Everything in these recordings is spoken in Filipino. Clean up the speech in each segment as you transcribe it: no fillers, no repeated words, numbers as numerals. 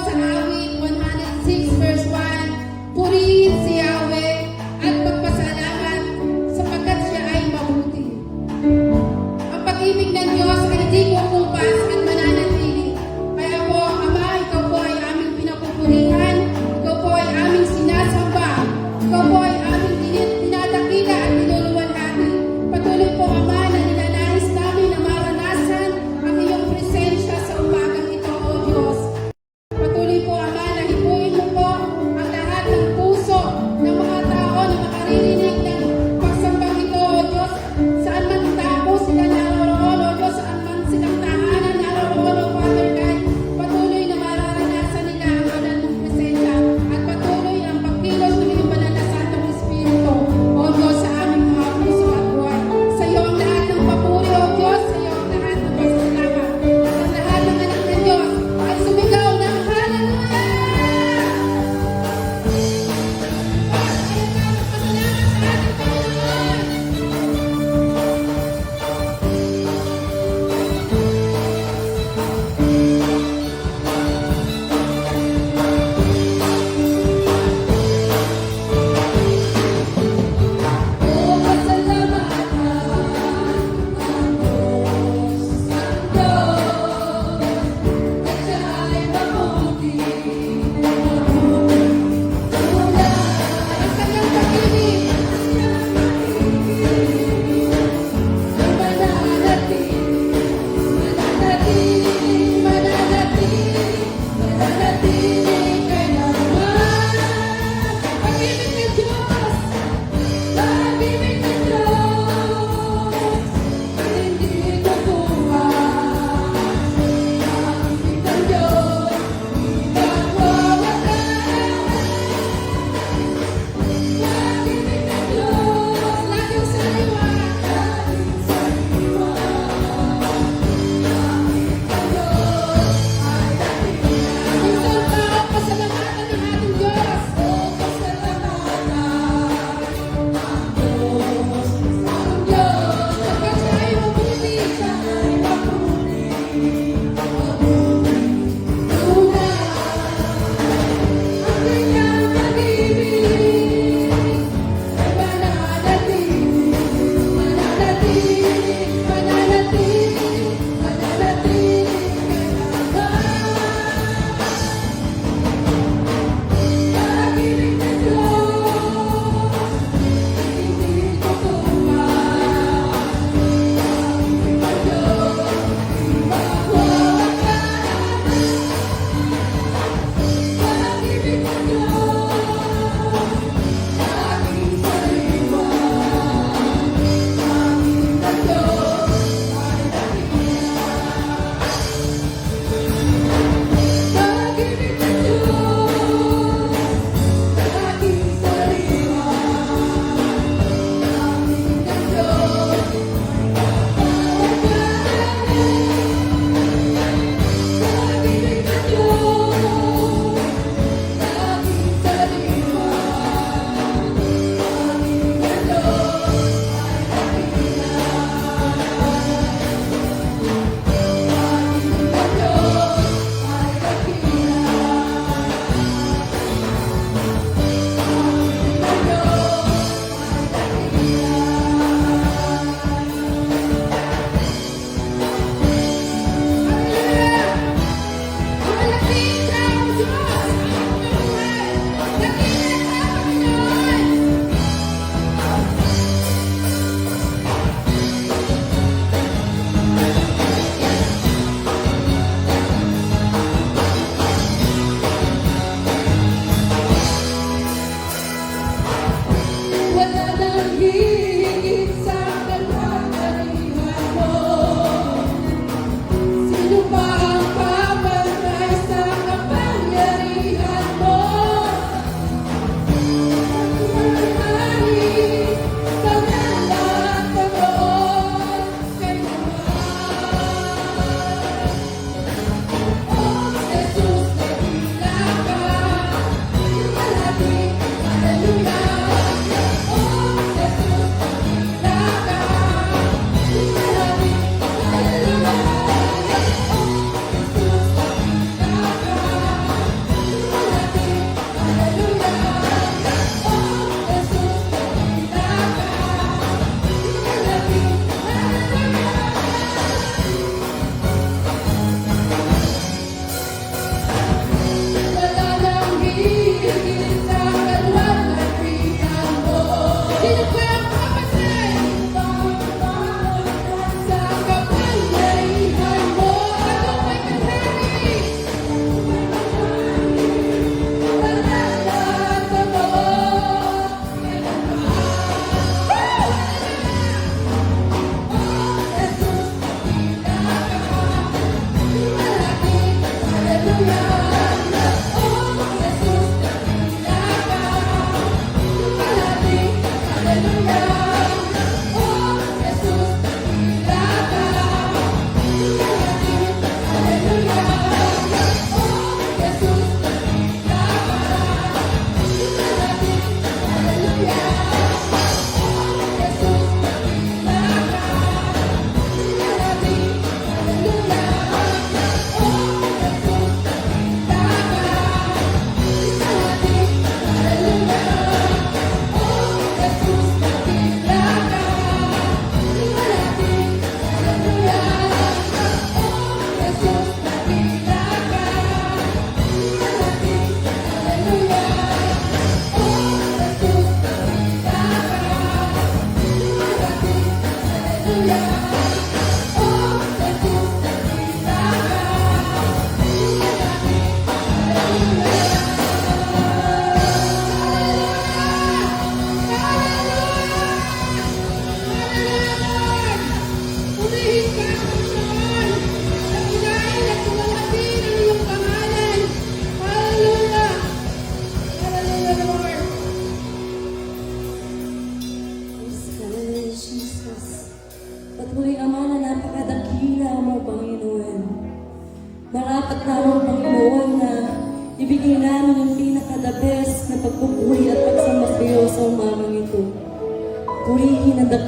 sa awit 106 verse 1, purihin si Yahweh at magpasalamat sapagkat siya ay mabuti. Ang pag-ibig ng Diyos ay di kukupas at mananatili. Kaya po, Ama, ikaw po ay aming pinapupurihan, ikaw po ay aming sinasamba, ikaw po ay aming dinadakila at niluluwalhati. Patuloy po, Ama, na ninanais namin na maranasan ang iyong presensya sa umagang ito, O Diyos. Patuloy po,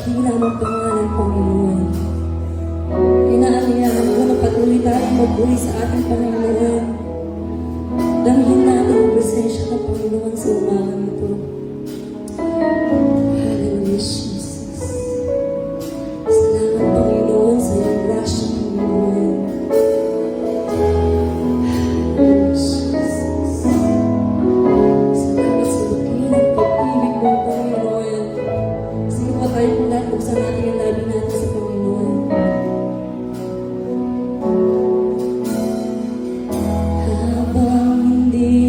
dakila ng pangalan, Panginoon. Inaaniyahan ko na patuloy tayong magpuri sa ating Panginoon. Damhin natin ang presensya ng Panginoon sa umagang ito. Hallelujah, Jesus. Salamat, Panginoon, sa iyong grasya, Panginoon. Hallelujah, Jesus. Salamat sa dakilang pag-ibig mo, Panginoon. Sige po tayo po lahat, buksan natin ang labi natin sa Panginoon. Habang hindi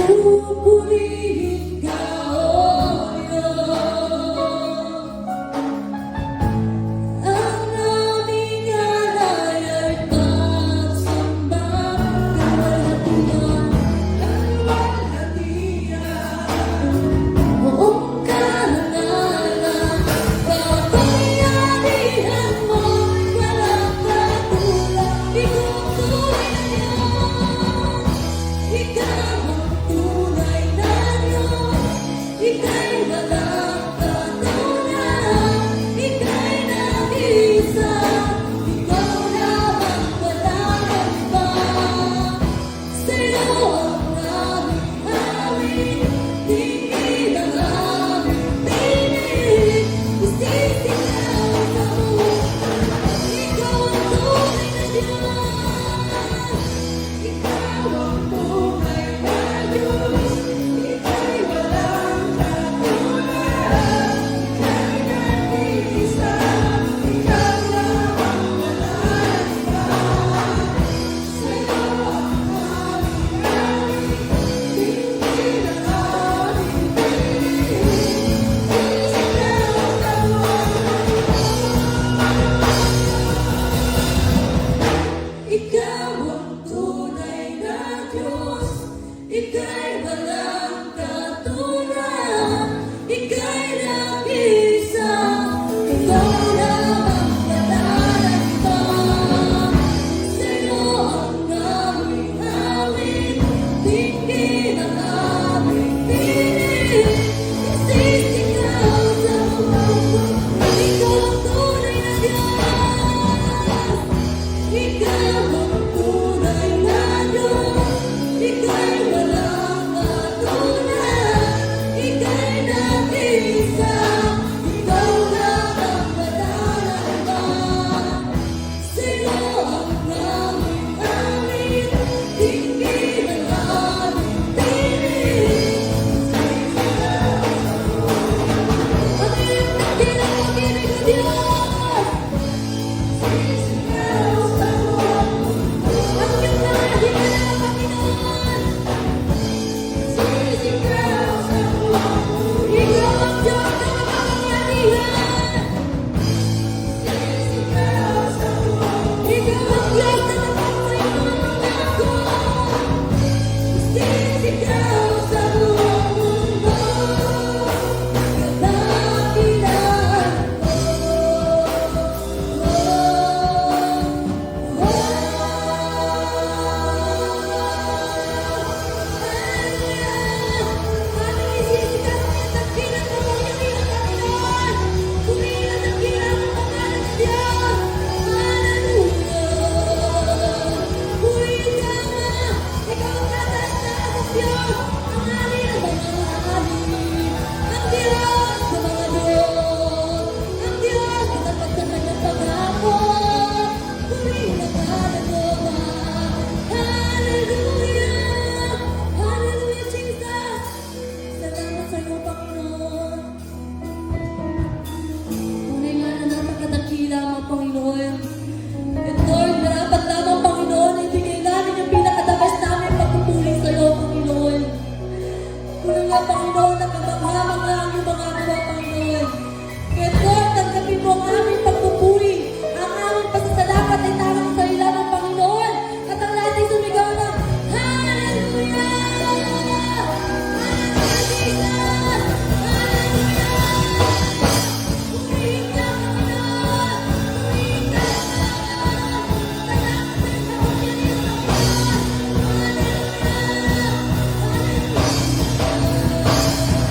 Pupurihin ka, O ang aming alay ay pagsamba. Buong kahangalan, kapangyarihan mo'y walang katulad. Ikaw ang tunay na Diyos, ika'y walang katulad. Ika'y nag-iisa, ikaw lamang walang iba. Sa'yo ang aming hawin, tingin ang aming tinig. Isisigaw sa mundo, ikaw ang tunay na Diyos. Ikaw ang tunay na Diyos, ika'y walang katulad. Ika'y nag-iisa, ikaw lamang walang iba. Sa'yo ang aming hawin, tingin ang aming tinig. Isisigaw sa mundo, ikaw ang tunay na Diyos, ika'y walang katulad. Ika'y nag-iisa, ikaw lamang walang iba. Sa'yo ang aming hawin, tingin ang aming tinig. Isisigaw sa mundo, ikaw ang tunay na Diyos. Ikaw ang tunay na Diyos, ika'y walang katulad. Ika'y nag-iisa, ikaw lamang walang iba. Sa'yo ang aming hawin, tingin ang aming tinig. Ano yung dakilang pag-ibig mo, Diyos? Sisigaw sa mundo, ang iyong kahilingan, Panginoon. Sisigaw sa mundo, ikaw ang Diyos na makapangyarihan. Sisigaw sa mundo, ikaw ang Diyos na nagpapayunako. Sisigaw sa mundo, kadakilaan Panginoon. And Lord, dapat lamang, Panginoon, ibigay namin yung pinaka-the-best namin pagpupuri sa iyo, Panginoon. Kulang nga, Panginoon, nakabangha-bangha ang iyong mga gawa, Panginoon. Kaya Lord, tanggapin mo ang aming pagpupuri. Ang aming pasasalamat ay tanging sa iyo lamang, Panginoon. At ang lahat ay sumigaw ng Hallelujah! Hallelujah, Jesus! Hallelujah! Purihin ka, Panginoon! Purihin ka, Panginoon! Salamat sa iyo, Panginoon! Hallelujah! Hallelujah!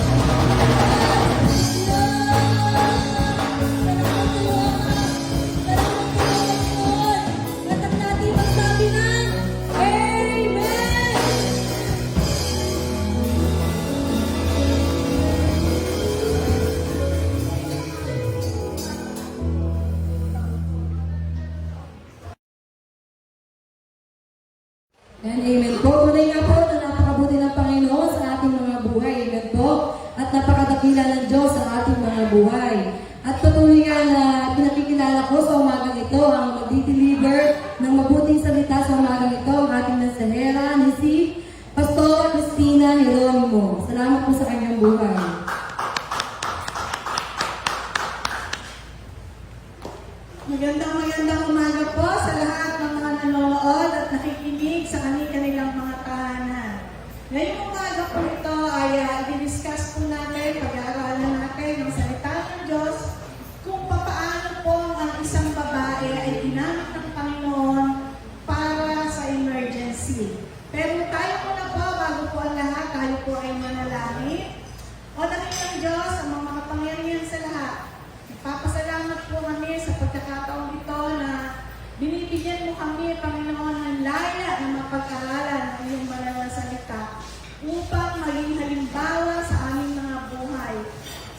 ina Jeronimo. Salamat po sa kanyang buhay. Magandang umaga po sa lahat ng mga nanonood at nakikinig sa kanilang mga tahanan. Ngayong umaga po ito ay i-discuss po natin, pag-aaralan natin ng salita ng Diyos kung paano po ang isang babae ay ginamit ng Panginoon para sa emergency. Pero tayo muna po, bago po ang lahat, tayo po ay manalangin. O Dakilang Diyos, ang mga makapangyarihan sa lahat, papasalamat po kami sa pagkakataon ito na binibigyan mo kami, Panginoon, ng laya na mapag-aralan ng iyong banal na salita upang maging halimbawa sa aming mga buhay.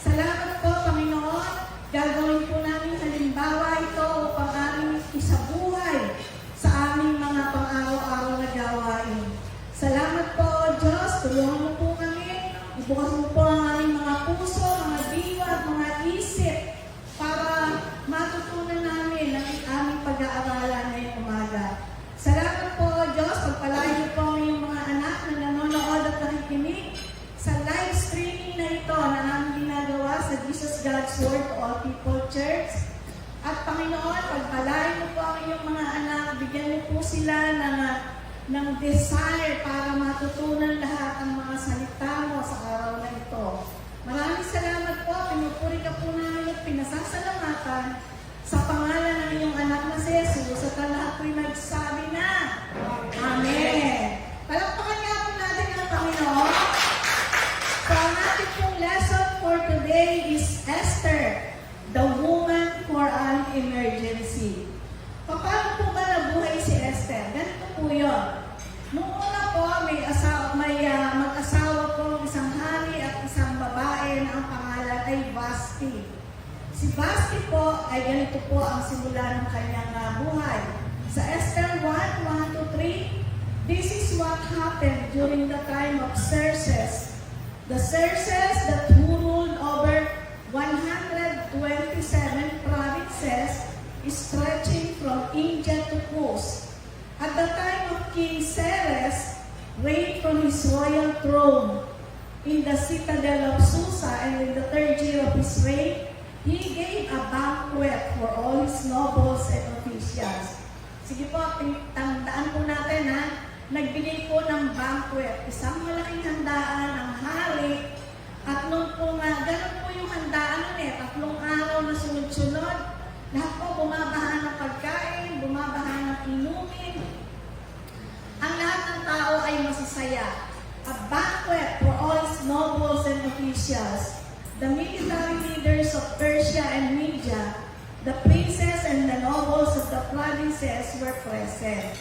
Salamat po, Panginoon. Gagawin po namin halimbawa ito upang aming isabuhay sa aming mga pang-araw-araw na gawain. Salamat po, Diyos. Tulungan mo po kami. Ibukas mo po ang aming mga puso, mga diwa at mga isip para matutunan namin ang aming pag-aaralan ngayong umaga. Salamat po, Diyos. Pagpalain niyo po ang iyong mga anak na nanonood at nakikinig sa live streaming na ito na aming ginagawa sa Jesus God's Word to All People Church. At Panginoon, pagpalain mo po ang iyong mga anak, bigyan niyo po sila ng desire para matutunan lahat ang mga salita mo sa araw na ito. Maraming salamat po. Pinupuri ka po namin at pinasasalamatan sa pangalan ng iyong anak na si Jesus at ang lahat po'y nagsabi na Amen. Palakpakan nga po natin ang Panginoon. So, ang ating pong lesson for today is Esther, the woman for an emergency. Paano po ba nabuhay si Esther? Ganito po yun. Noong una po, may mag-asawa po isang hari at isang babae na ang pangalan ay Vashti. Si Vashti po ay ganito po ang simula ng kanyang buhay. Sa Esther 1:1-3, this is what happened during the time of Xerxes. The Xerxes that ruled over 127 provinces stretching from India to Kos. At the time of King Xerxes reigned from his royal throne in the citadel of Susa, and in the third year of his reign, he gave a banquet for all his nobles and officials. Sige po, tandaan po natin ha, nagbigay po ng banquet, isang malaking handaan ang hari, at nung po nga, ganun po yung handaan nun 3 araw na sunod-sunod, lahat po bumabahan ng pagkain, bumabahan ng inumin, ang lahat ng tao ay masasaya. A banquet for all his nobles and officials, the military leaders of Persia and Media, the princes and the nobles of the provinces were present.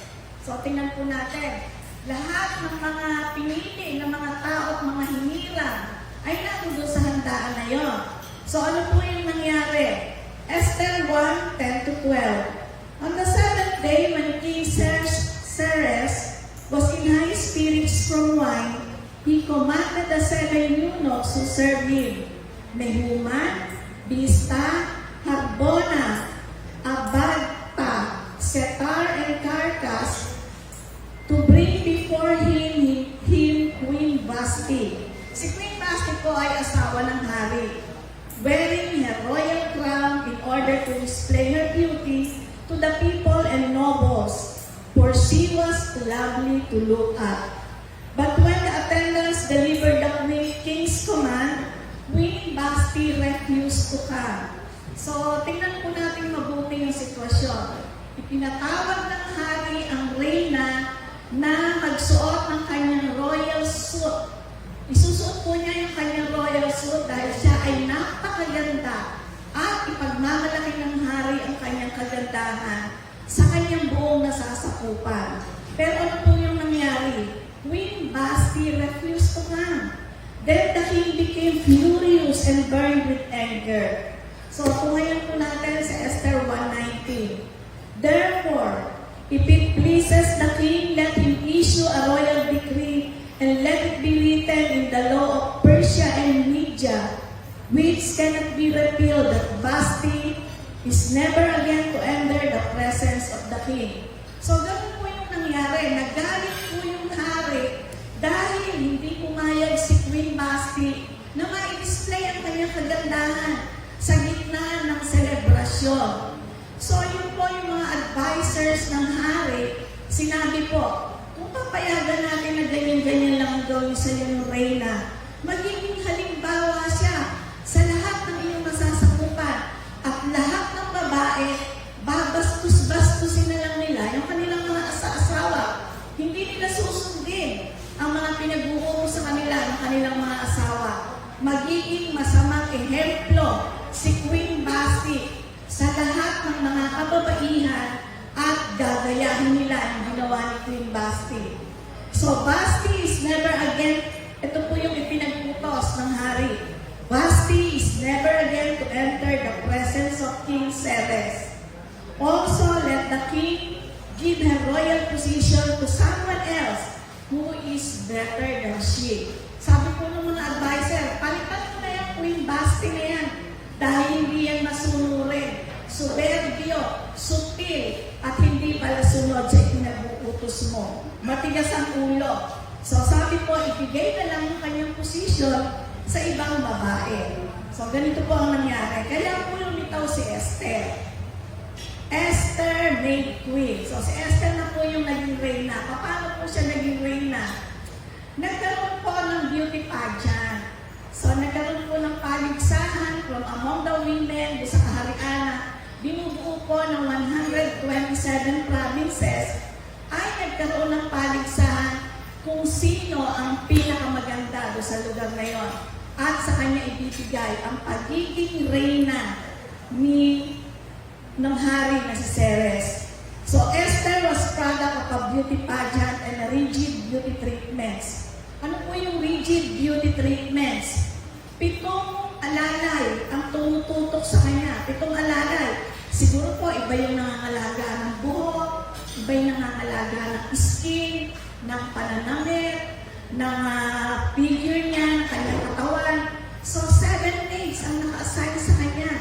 So, tingnan po natin. Lahat ng mga pinili ng mga tao at mga hinirang ay nandun sa handaan na yon. So, ano po yung nangyari? Esther 1:10-12. On the 7th day, when King Xerxes was in high spirits from wine, he commanded the 7 eunuchs who served him, Mehuman, Biztha, Harbona, Abagtha, Setar, and Carcas, to bring before him Queen Vashti. Si Queen Vashti po ay asawa ng hari, wearing her royal crown in order to display her beauty to the people and nobles, for she was lovely to look at. But when the attendants delivered the king's command, Queen Vashti refused to come. So, tingnan po natin mabuti yung sitwasyon. Ipinatawag ng hari ang reyna na magsuot ng kanyang royal suit. Isusuot po niya yung kanyang royal suit dahil siya ay napakaganda at ipagmamalaki ng hari ang kanyang kagandahan sa kanyang buong nasasakupan. Pero ano po yung nangyari? Queen Vashti refused to come. Then the king became furious and burned with anger. So, tungayan po natin sa Esther 1:19. Therefore, if it pleases the king, let him issue a royal decree and let it be written in the law of Persia and Media, which cannot be repealed, that Vashti is never again to enter the presence of the king. So, ganun po yung nangyari. Nagalit po yung hari dahil hindi po kanyang kagandahan sa gitna ng selebrasyon. So yun po yung mga advisors ng hari, sinabi po, kung papayagan natin na ganyan-ganyan lang ang gawin sa iyo ng reyna, magiging halimbawa siya sa lahat ng iyong masasakupan at lahat ng babae, babastos-bastusin na lang nila yung kanilang mga asa-asawa. Hindi nila susundin ang mga pinag-uupo sa kanila ng kanilang mga asawa. Magiging masamang ehemplo si Queen Basti sa lahat ng mga kababaihan at gagayahin nila ang ginawa ni Queen Basti. So Basti is never again, ito po yung ipinagputos ng hari. Basti is never again to enter the presence of King Ceres. Also, let the king give her royal position to someone else who is better than she. Sabi po ng mga advisor, palitan mo na yung Queen Basti na yan dahil hindi yan masunurin. Soberbio, supil, at hindi pala sunod sa ipinabuutos mo. Matigas ang ulo. So sabi po, ibigay na lang yung kanyang posisyon sa ibang babae. So ganito po ang nangyari. Kaya po lumitaw si Esther. Esther made queen. So si Esther na po yung naging reyna. Paano po siya naging reyna? Nagkaroon po ng beauty pageant. So nagkaroon po ng paligsahan from among the women sa kaharian. Binubuo po ng 127 provinces ay nagkaroon ng paligsahan kung sino ang pinakamaganda sa lugar na yon. At sa kanya ibibigay ang pagiging reyna ng hari na si Ceres. So Esther was product of a beauty pageant and a rigid beauty treatments. Ano po yung rigid beauty treatments? 7 alalay ang tumututok sa kanya. 7 alalay. Siguro po iba yung nangangalaga ng buhok, iba yung nangangalaga ng skin, ng pananamit, ng figure niya, ng kanyang katawan. So 7 days ang naka-assign sa kanya.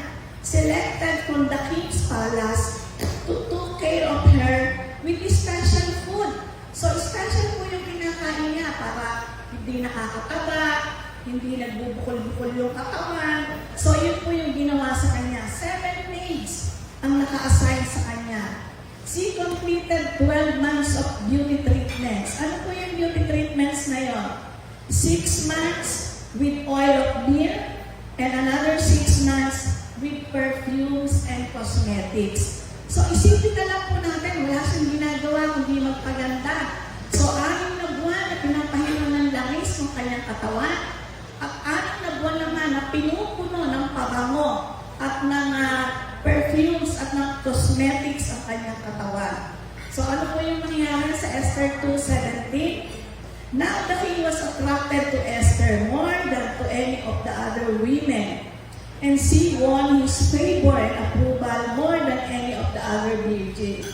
Selected from the king's palace to take care of her with special food. So special po yung kinakain niya para hindi nakakataba, hindi nagbubukol-bukol yung katawan. So yun po yung ginawa sa kanya. 7 days ang naka-assign sa kanya. She completed 12 months of beauty treatments. Ano po yung beauty treatments na yun? 6 months with oil of myrrh and another 6 months with perfumes and cosmetics. So isipin na lang po natin, wala siyang ginagawa kundi magpaganda. So 6 na buwan na pinapahinga ng langis ng kanyang katawan at 6 na buwan naman na pinupuno ng pabango at ng perfumes at ng cosmetics ang kanyang katawan. So ano po yung nangyari sa Esther 2:17? Now the king was attracted to Esther more than to any of the other women, and she won his favor and approval more than any of the other virgins.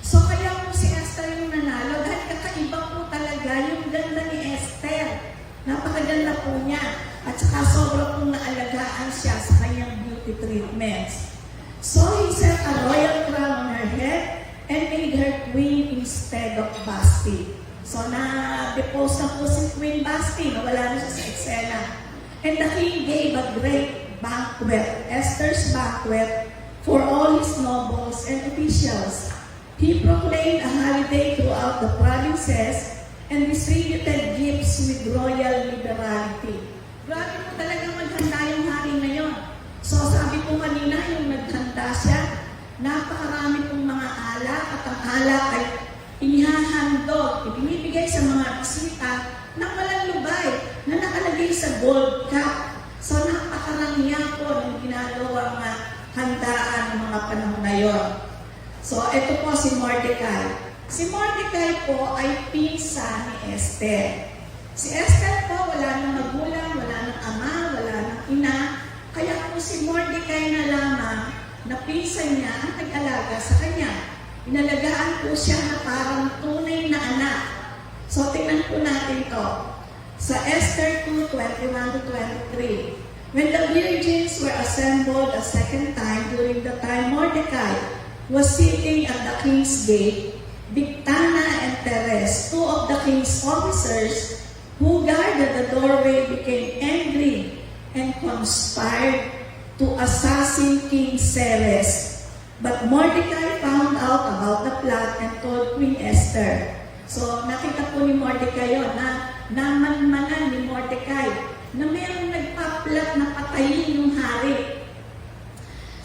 So kaya po si Esther yung nanalo dahil kakaiba po talaga yung ganda ni Esther. Napakaganda po niya. At saka sobra pong naalagaan siya sa kanyang beauty treatments. So he set a royal crown on her head and made her queen instead of Basti. So na-depose na po si Queen Basti, nawala na siya sa eksena. And the king gave a great banquet, Esther's banquet, for all his nobles and officials. He proclaimed a holiday throughout the provinces and distributed gifts with royal liberality. Grabe po talaga maghanda yung hari na yun. So sabi po kanina, yung naghanda siya, napakarami pong mga alak at ang alak ay inihahandog, ibinibigay sa mga bisita na walang lubay na nakalagay sa gold cup. So napakaramihan po ng ginagawang handaan ng mga panahon na yun. So ito po si Mordecai. Si Mordecai po ay pinsa ni Esther. Si Esther po wala nang magulang, wala nang ama, wala nang ina. Kaya po si Mordecai na lamang na pinsan niya ang nag-alaga sa kanya. Inalagaan po siya na parang tunay na anak. So tingnan po natin to. Sa Esther 2:21-23. When the virgins were assembled a second time during the time Mordecai was sitting at the king's gate, Bigtana and Teres, 2 of the king's officers who guarded the doorway, became angry and conspired to assassinate King Xerxes. But Mordecai found out about the plot and told Queen Esther. So nakita po ni Mordecai yun, na namanmanan ni Mordecai na mayroong nagpa-plot na patayin yung hari.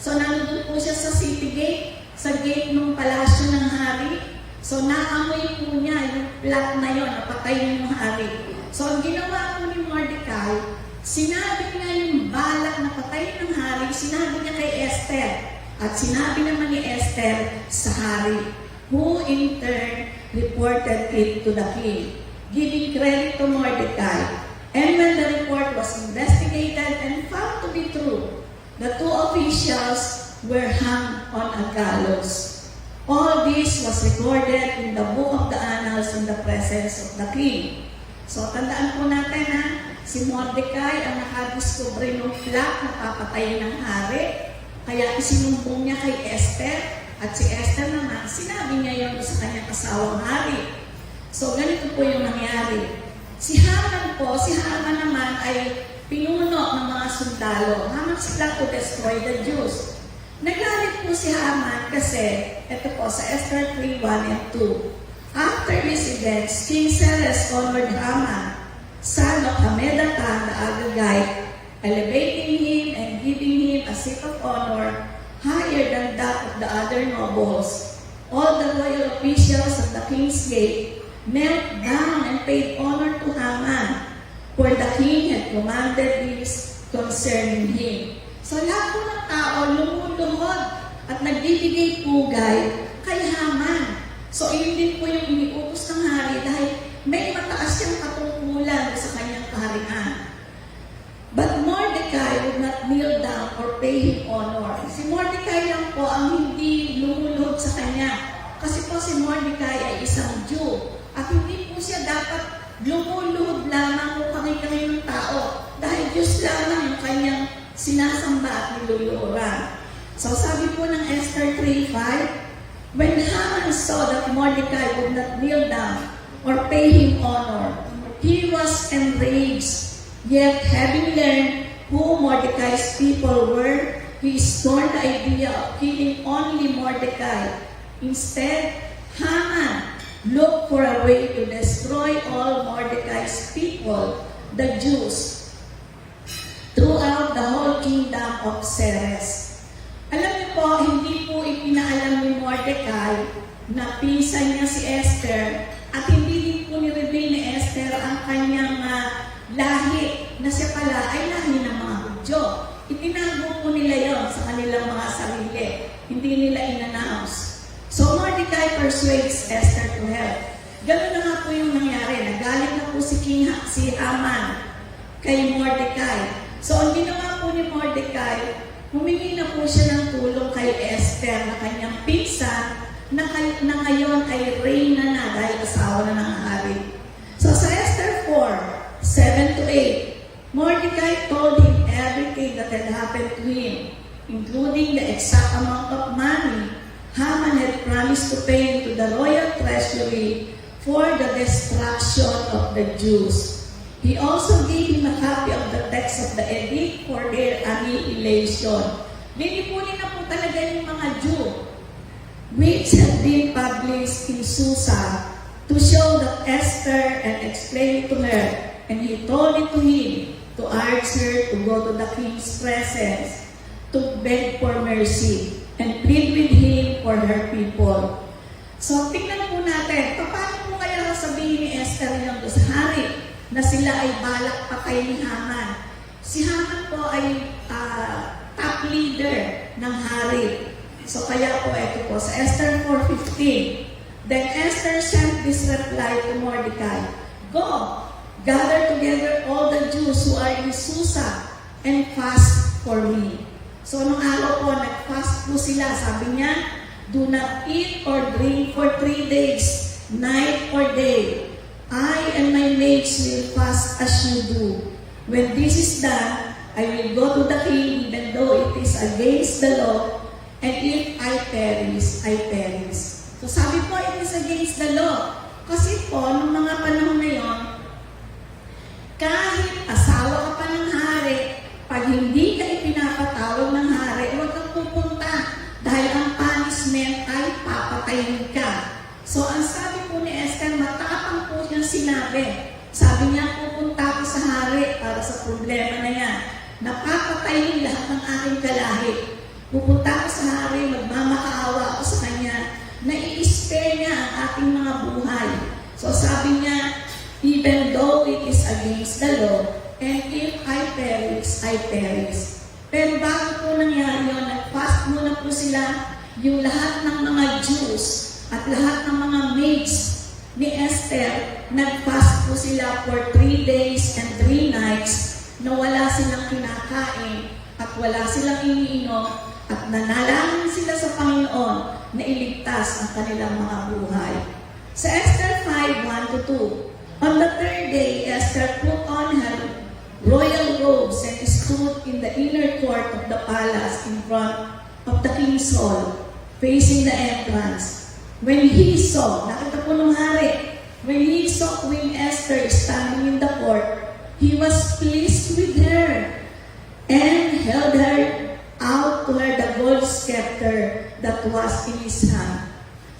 So nandun po siya sa city gate, sa gate ng palasyo ng hari. So naamoy po niya yung plot na yun, na patayin yung hari. So ang ginawa po ni Mordecai, sinabi niya yung balak na patayin ng hari, sinabi niya kay Esther. At sinabi naman ni Esther sa hari, who in turn reported it to the king, giving credit to Mordecai. And when the report was investigated and found to be true, the two officials were hung on a gallows. All this was recorded in the book of the annals in the presence of the king. So tandaan po natin na si Mordecai ang nakadiscover ng plot na papatayin ng hari. Kaya isinumbong niya kay Esther, at si Esther naman, sinabi niya yun sa kanyang asawang hari. So, ganito po yung nangyari. Si Haman naman ay pinuno ng mga sundalo. Haman sila to destroy the Jews. Naglalit po si Haman kasi, ito po sa Esther 3:1 and 2. After these events, King Xerxes honored Haman, son of Hammedatha the Agagite, elevating him and giving him a seat of honor higher than that of the other nobles. All the royal officials of the king's gate knelt down and paid honor to Haman, for the king had commanded this concerning him. So lahat po ng tao lumuluhod at nagbibigay pugay kay Haman. So iyon din po yung iniutos ng hari dahil may mataas siyang katungkulan sa kanyang kaharian. But Mordecai would not kneel down or pay him honor. Si Mordecai lang po ang hindi lumuluhod sa kanya. Kasi po si Mordecai ay isang Jew. At hindi po siya dapat lumuluhod lamang kung kami ng tao. Dahil Diyos lamang yung kanyang sinasamba at niluluran. So sabi po ng Esther 3:5, when Haman saw that Mordecai would not kneel down or pay him honor, he was enraged. Yet, having learned who Mordecai's people were, he scorned the idea of killing only Mordecai. Instead, Haman looked for a way to destroy all Mordecai's people, the Jews, throughout the whole kingdom of Xerxes. Alam niyo po, hindi po ipinaalam ni Mordecai na pinsan niya si Esther at hindi din po ni-reveal ni Esther ang kanyang lahi na siya pala ay lahi ng mga Hudyo. Itinago po nila yon sa kanilang mga sarili. Hindi nila in-announce. So Mordecai persuades Esther to help. Ganun na nga po yung nangyari. Nagalit na po si Haman kay Mordecai. So ang ginawa po ni Mordecai, humingi na po siya ng tulong kay Esther na kanyang pinsan na ngayon ay reyna na dahil asawa na ng hari. So sa Esther 4:7-8, Mordecai told him everything that had happened to him, including the exact amount of money Haman had promised to pay into the royal treasury for the destruction of the Jews. He also gave him a copy of the text of the edict for their annihilation. Linipunin na po talaga yung mga Jew, which had been published in Susa, to show that Esther and explain it to her. And he told it to him to urge her to go to the king's presence to beg for mercy and plead with him for her people. So, tingnan po natin, paano po kaya sabihin ni Esther yung sa hari na sila ay balak patay ni Haman? Si Haman po ay top leader ng hari. So, kaya po ito po sa Esther 4:15. Then Esther sent this reply to Mordecai, "Go, gather together all the Jews who are in Susa and fast for me." So, nung araw po, nag-fast po sila. Sabi niya, "Do not eat or drink for 3 days, night or day. I and my maids will fast as you do. When this is done, I will go to the king even though it is against the law, and if I perish, I perish." So sabi po, it is against the law. Kasi po, nung mga panahon na yon, kahit asawa ka pa ng hari, pag hindi ka ipinapatawag ng hari, huwag kang pupunta dahil ang punishment ay papatayin ka. So, ang sabi po ni Esther, matapang po niyang sinabi. Sabi niya, pupunta ako sa hari para sa problema na yan. Napapatayin lahat ng aking kalahi. Pupunta ako sa hari, magmamakaawa ako sa kanya. Nai-spare niya ang ating mga buhay. So, sabi niya, even though it is against the law, and if I perish. Pero bago po nangyari yun, nag-fast muna po sila yung lahat ng mga Jews at lahat ng mga maids ni Esther, nag-fast po sila for 3 days and 3 nights na wala silang kinakain at wala silang iniinom at nanalangin sila sa Panginoon na iligtas ang kanilang mga buhay. Sa Esther 5:1-2, on the 3rd day, Esther put on her royal robes and stood in the inner court of the palace in front of the king's hall, facing the entrance. When he saw, nakita po ng hari, when he saw Queen Esther standing in the court, he was pleased with her and held her out to her the gold scepter that was in his hand.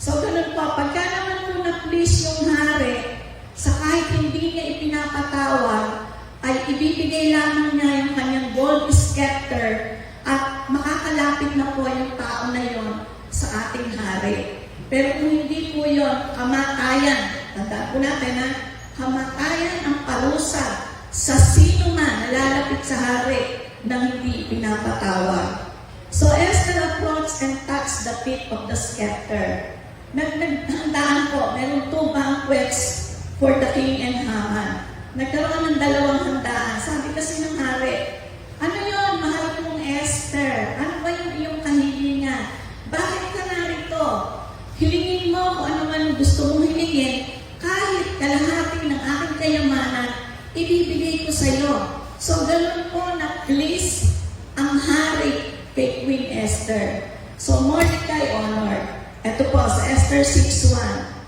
So, ganun po, pagka naman po na-please yung hari, sa kahit hindi niya ipinapatawag, ay ibibigay lamang niya yung kanyang gold scepter at makakalapit na po yung tao na yon sa ating hari. Pero kung hindi po yon, kamatayan. Tandaan po natin na kamatayan ang parusa sa sino man nalalapit sa hari nang hindi pinapatawag. So Esther approached and touched the tip of the scepter. Naghandaan po, meron 2 banquets for the king and Haman. Nagkaroon ng 2 handaan. Sabi kasi ng hari, ano yon, mahal kong Esther? Ano ba yung iyong kahilingan? Bakit ka narito? Hilingin mo kung ano man gusto mong hilingin, kahit kalahati ng aking kayamanan, ibibigay ko sa iyo. So, ganun po na please ang hari kay Queen Esther. So, Mordecai honored. Ito po, sa Esther 6:1.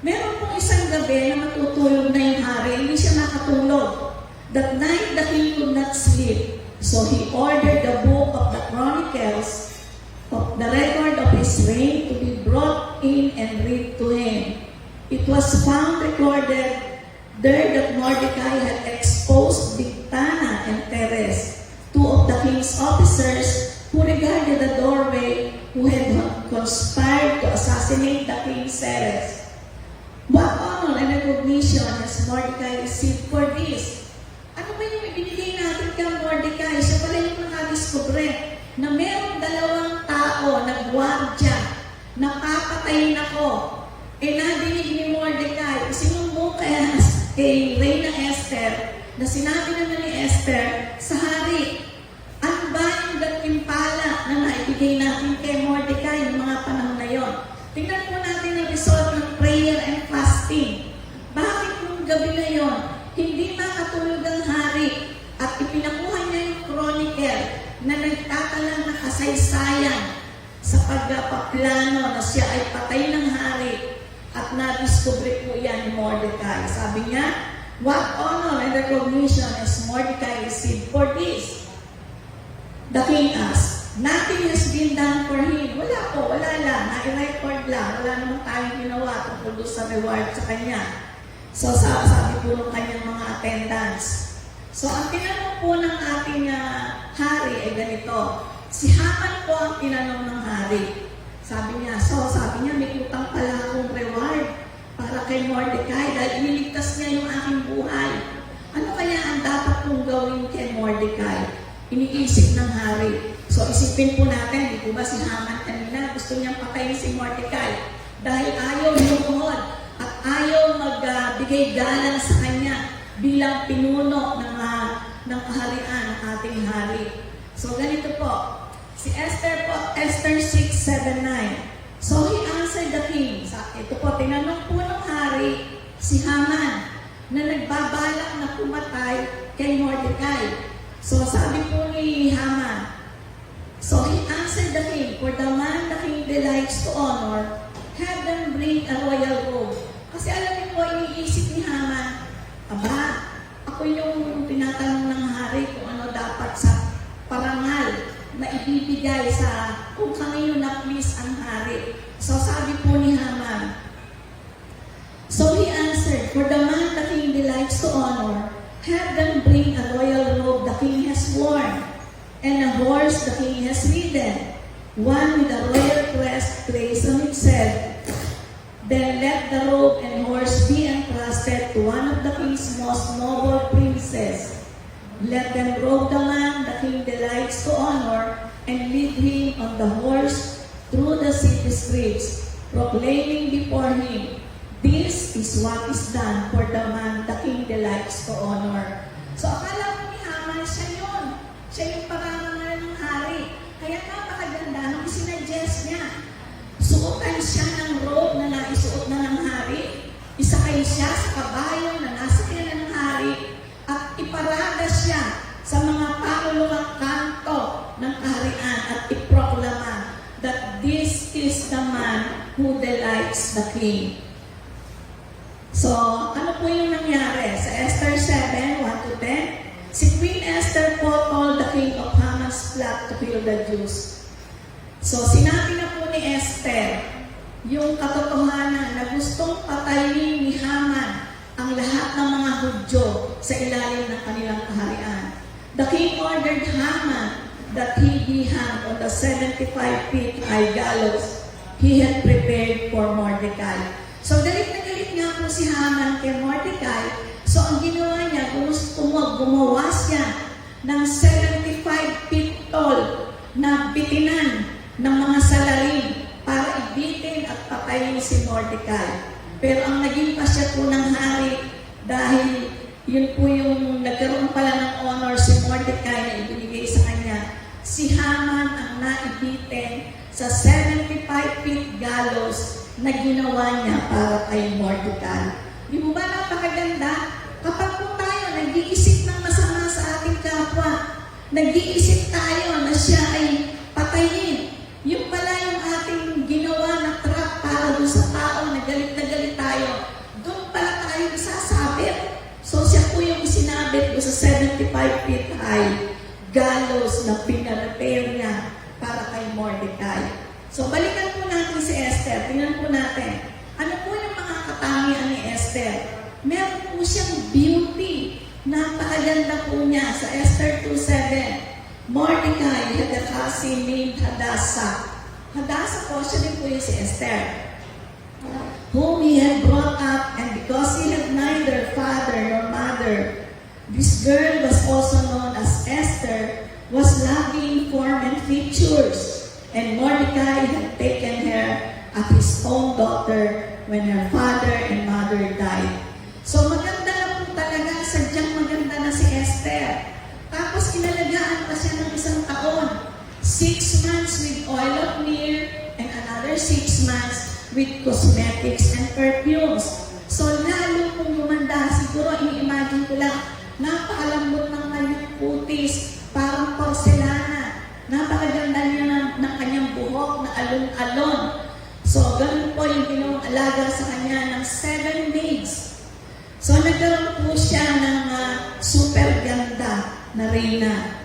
Meron pong isang gabi na matutulog na yung hari, hindi siya nakatulog. That night, the king could not sleep. So, he ordered the book of the Chronicles of the record of his reign to be brought in and read to him. It was found recorded there that Mordecai had exposed Bigthana and Teres, 2 of the king's officers who regarded the doorway, who had conspired to assassinate the king Xerxes. What honor and recognition has Mordecai received for this? Ano ba yung ibinigay natin kay Mordecai? Siya pala yung nakadiskubre na merong 2 tao nagwardya, napapatayin ako. Eh nadinig ni Mordecai, sinumbong kay Reyna Esther, na sinabi naman ni Esther sa hari, ano ba yung gantimpala na naibigay natin kay Mordecai ng mga panahon na yon? Tingnan po natin ang result ng prayer and fasting. Bakit nung gabi na yon, hindi makatulog ang hari at ipinakuha niya yung chronicle na nagtatalang na kasaysayan sa pagpaplano na siya ay patay ng hari at nadiskubre po yan ni Mordecai. Sabi niya, what honor and recognition has Mordecai received for this? The king asked, nothing has been done for him. Wala po, wala lang. Na-record lang. Wala naman tayong ginawa tungkol doon sa reward sa kanya. So, sabi po ng kanyang mga attendants. So, ang tinanong po ng ating hari ay ganito. Si Haman po ang tinanong ng hari. Sabi niya, may utang pala akong reward para kay Mordecai dahil iniligtas niya yung aking buhay. Ano kaya ang dapat kong gawin kay Mordecai? Iniisip ng hari. So, isipin po natin, di po ba si Haman kanina, gusto niyang patayin si Mordecai dahil ayaw lumuhod at ayaw magbigay galang sa kanya bilang pinuno ng kaharian ng ating hari. So, ganito po. Si Esther po, Esther 6:7-9. So, he answered the king. Ito po, tinanong po ng hari si Haman na nagbabalak na pumatay kay Mordecai. So, sabi po ni Haman, so he answered the king, for the man the king delights to honor, have them bring a royal robe. Kasi alam niyo po, iniisip ni Haman, aba, ako yung tinatanong ng hari kung ano dapat sa parangal na ibibigay sa kung kanino na please ang hari. So sabi po ni Haman, so he answered, for the man the king delights to honor, have them bring a royal robe the king has worn, and a horse the king has ridden, one with a royal crest placed on its head. Then let the robe and horse be entrusted to one of the king's most noble princes. Let them robe the man the king delights to honor, and lead him on the horse through the city streets, proclaiming before him, this is what is done for the man the king delights to honor. So akala ko ni Haman, siya yun. Siya yung parangal ng hari. Kaya napakaganda nung isinuggest niya. Suotan siya ng robe na naisuot na ng hari. Isakay siya sa kabayo na nasa kanya ng hari. At iparada siya sa mga pakulungang kanto ng kaharian at iproklama that this is the man who delights the king. So, ano po yung nangyari? Sa Esther 7, 1-10, si Queen Esther told the king of Haman's plot to kill the Jews. So, sinabi na po ni Esther yung katotohanan na gustong patayin ni Haman ang lahat ng mga Hudyo sa ilalim ng kanilang kaharian. The king ordered Haman that he be hanged on the 75-feet high gallows he had prepared for Mordecai. So, galit na galit nga po si Haman kay Mordecai. So, ang ginawa niya, gumawa siya ng 75 feet tall na bitinan ng mga salarin para ibitin at patayin si Mordecai. Pero ang naging pasya po ng hari, dahil yun po yung nagkaroon pala ng honor si Mordecai na ibinigay sa kanya, si Haman ang naibitin sa 75 feet gallows na ginawa niya para kay Mordecai. Di mo ba napakaganda? Kapag po tayo nag-iisip ng masama sa ating kapwa, nag-iisip tayo na siya ay patayin, yung pala yung ating ginawa na trap para doon sa tao na galit tayo, doon pala tayo isasabit. So siya po yung isinabit ko sa 75 feet high gallows na pinarepare niya para kay Mordecai. So balikan po natin si Esther. Tingnan po natin. Ano po yung mga katangian ni Esther? Meron po siyang beauty. Napakaganda po niya sa Esther 2:7. Mordecai had a cousin named Hadassah. Hadassah po, siya din po yung si Esther, whom he had brought up, and because he had neither father nor mother, this girl was also known as Esther, was lovely in form and features, and Mordecai had taken her as his own daughter when her father and mother died. So maganda na po talaga, sadyang maganda na si Esther. Tapos inalagaan pa siya ng 1 taon. 6 months with oil of myrrh and another 6 months with cosmetics and perfumes. So lalo pong gumanda. Siguro ini-imagine ko lang, napakalambot ng kanyang putis, parang porcelana. Napakaganda niya ng kanyang buhok na alon-alon. So ganun po yung ginawang alaga sa kanya ng 7 days. So nagkaroon po siya ng super ganda na reyna.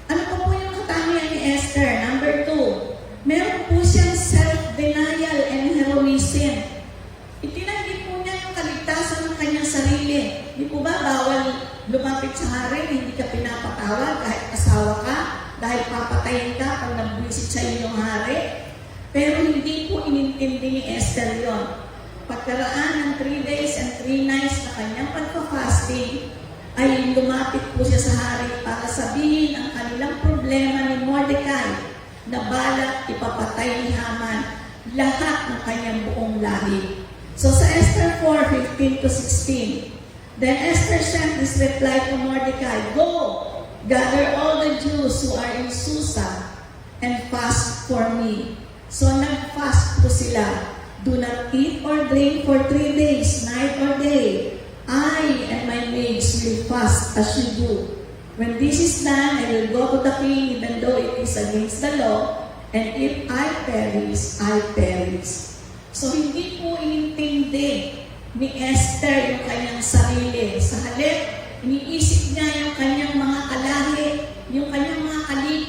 Ano po yung katangian ni Esther? Number 2, meron po siyang self-denial and heroism. Itinanggi po niya yung kaligtasan ng kanyang sarili. Di po ba bawal lumapit sa hari, hindi ka pinapatawag kahit asawa ka, dahil papatayin ka pag nabwisit sa inyong hari? Pero hindi po inintindi ni Esther yon. Pagkaraan ng 3 days and 3 nights na kanyang pagpa-fasting, ay lumapit po siya sa hari para sabihin ang kanilang problema ni Mordecai na balak ipapatay ni Haman lahat ng kanyang buong lahi. So sa Esther 4:15-16, then Esther sent this reply to Mordecai, go, gather all the Jews who are in Susa and fast for me. So nag-fast po sila. Do not eat or drink for 3 days, night or day. I and my maids will fast as you do. When this is done, I will go to the king, even though it is against the law, and if I perish, I perish. So hindi po inintindi ni Esther yung kanyang sarili. Sa halip, iniisip niya yung kanyang mga kalahi, yung kanyang mga kalibig,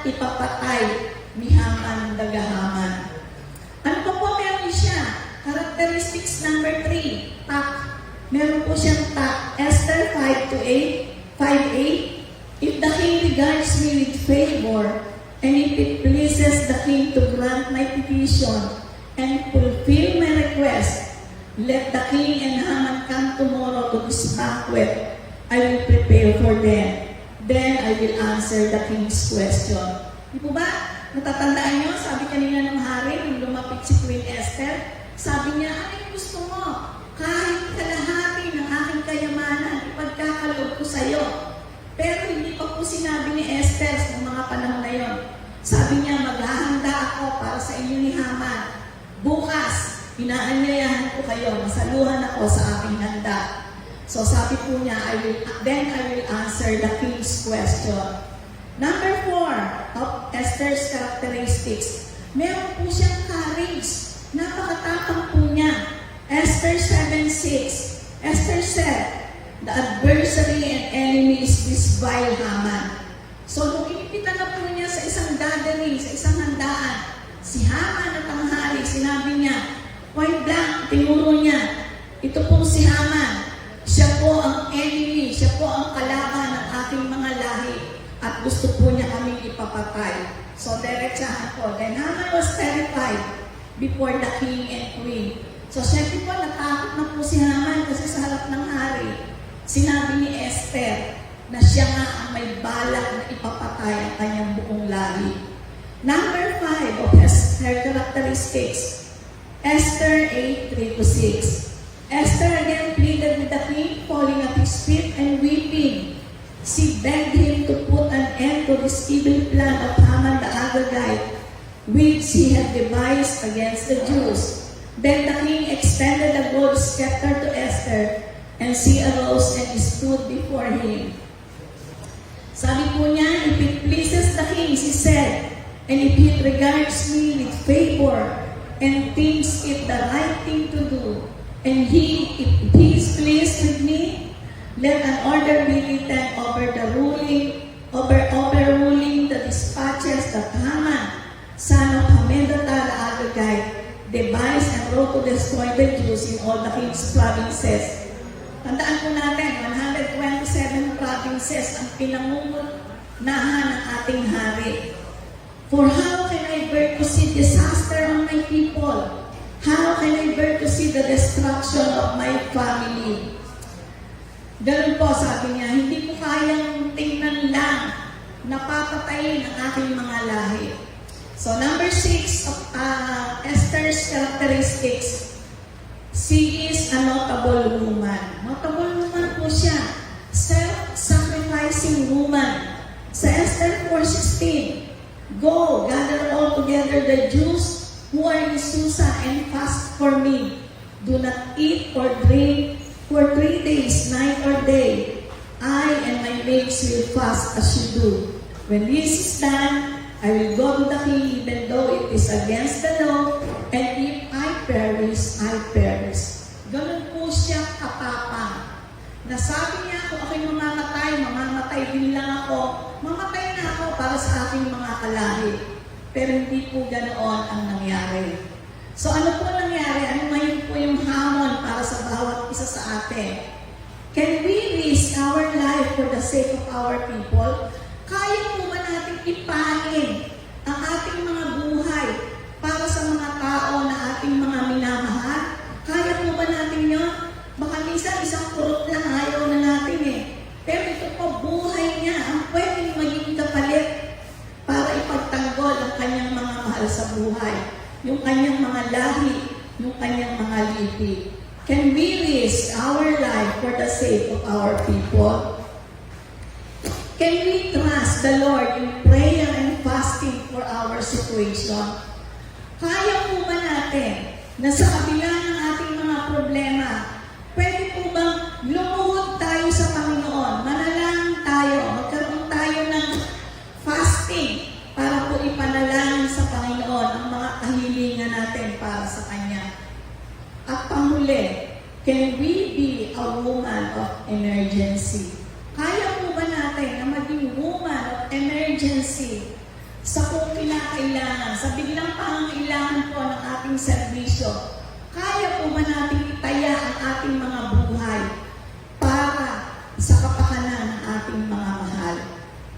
ipapatay ni Haman dagahaman. Ano pa po meron siya? Characteristics number 3, tak. Meron po siyang tak. Esther 5:8. If the king regards me with favor, and if it pleases the king to grant my petition and fulfill my request, let the king and Haman come tomorrow to this banquet. I will prepare for them. Then I will answer the king's question. Di po ba? Natatandaan niyo, sabi kanina ng hari, nung lumapit si Queen Esther, sabi niya, ano yung gusto mo? Kahit kalahati ng aking kayamanan, ipagkakaloob ko sa iyo. Pero hindi pa po sinabi ni Esther sa mga panahon na yon. Sabi niya, maghahanda ako para sa inyo ni Haman. Bukas, inaanyayahan ko kayo, masaluhan ako sa aking handa. So sabi po niya, then I will answer the king's question. Number 4 of Esther's characteristics, meron po siyang courage. Napakatapang po niya. Esther 7:6. Esther said, the adversary and enemy is this vile Haman. So, nung inipitan na po niya sa isang gathering, sa isang handaan, si Haman at ang hari, sinabi niya, point blank, tinuro niya, ito po si Haman. Siya po ang enemy, siya po ang kalaban ng aking mga lahi, at gusto po niya kaming ipapatay. So, diretsahan po. Then Haman was terrified before the king and queen. So, syempre po, natakot na po si Haman kasi sa harap ng hari, sinabi ni Esther na siya nga ang may balak na ipapatay ang kanyang buong lahi. Number 5 of her characteristics, Esther 8:3-6. Esther again pleaded with the king, falling at his feet and weeping. She begged him to put an end to this evil plan of Haman the Agagite, which he had devised against the Jews. Then the king extended a gold scepter to Esther, and she arose and stood before him. Sabi po niya, if it pleases the king, she said, and if he regards me with favor and thinks it the right thing to do, and if he is pleased with me, let an order be written overruling the dispatches that Haman, son of Hammedatha the Agagite, devised and wrote to destroy the Jews in all the king's provinces. Tandaan po natin, 127 provinces ang pinangungunahan ng ating hari. For how can I bear to see disaster on my people? How can I bear to see the destruction of my family? Ganun po, sabi niya, hindi ko kayang tingnan lang na papatayin ang aking mga lahi. So, number 6 of Esther's characteristics, she is a notable woman. Notable woman po siya. Self-sacrificing woman. Sa Esther 4:16, go, gather all together the Jews who are in Susa and fast for me. Do not eat or drink for 3 days, night or day. I and my maids will fast as you do. When this is done, I will go to the king even though it is against the law, and if I perish, I perish. Ganun po siya katapang. Nasabi niya, kung ako'y mamamatay din lang ako, mamatay na ako para sa aking mga kalahi. Pero hindi po ganoon ang nangyari. So ano po nangyari? Ano ngayon po yung hamon para sa bawat isa sa atin? Can we risk our life for the sake of our people? Kaya po ba natin ipanin ang ating mga buhay para sa mga tao na ating mga minamahal? Kaya po ba natin yun? Baka minsan isang kurot lang ayaw na natin eh. Pero ito po, buhay niya ang pwedeng maging kapalit para ipagtanggol ang kanyang mga mahal sa buhay. Yung kanyang mga lahi, yung kanyang mga lipi. Can we risk our life for the sake of our people? Can we trust the Lord in prayer and fasting for our situation? Kaya po ba natin na sa kabila ng ating mga problema, pwede po bang lumuhod tayo sa Panginoon, manalangin tayo, magkaroon tayo ng fasting para po ipanalangin sa Panginoon ang mga kahilingan natin para sa Kanya? At panghuli, can we be a woman of emergency? Kaya po ba natin na maging woman of emergency sa kung kinakailangan, sa biglang pangangailangan po ng ating serbisyo. Kaya po ba natin itaya ang ating mga buhay para sa kapakanan ng ating mga mahal?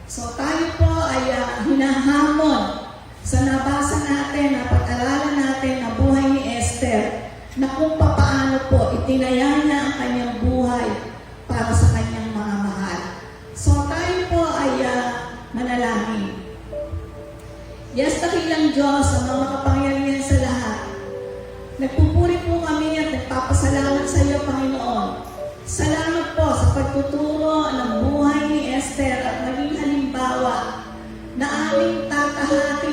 So tayo po ay hinahamon sa nabasa natin, napag-aralan natin na buhay ni Esther, na kung papaano po itinaya niya ang kanyang buhay para sa kanyang mga mahal. So tayo po ay manalangin. Yes, dakilang Diyos, ang mga kapangyarihan sa lahat. Nagpupuri po kami at nagpapasalamat sa iyo, Panginoon. Salamat po sa pagtuturo ng buhay ni Esther at maging halimbawa na aming tatahatin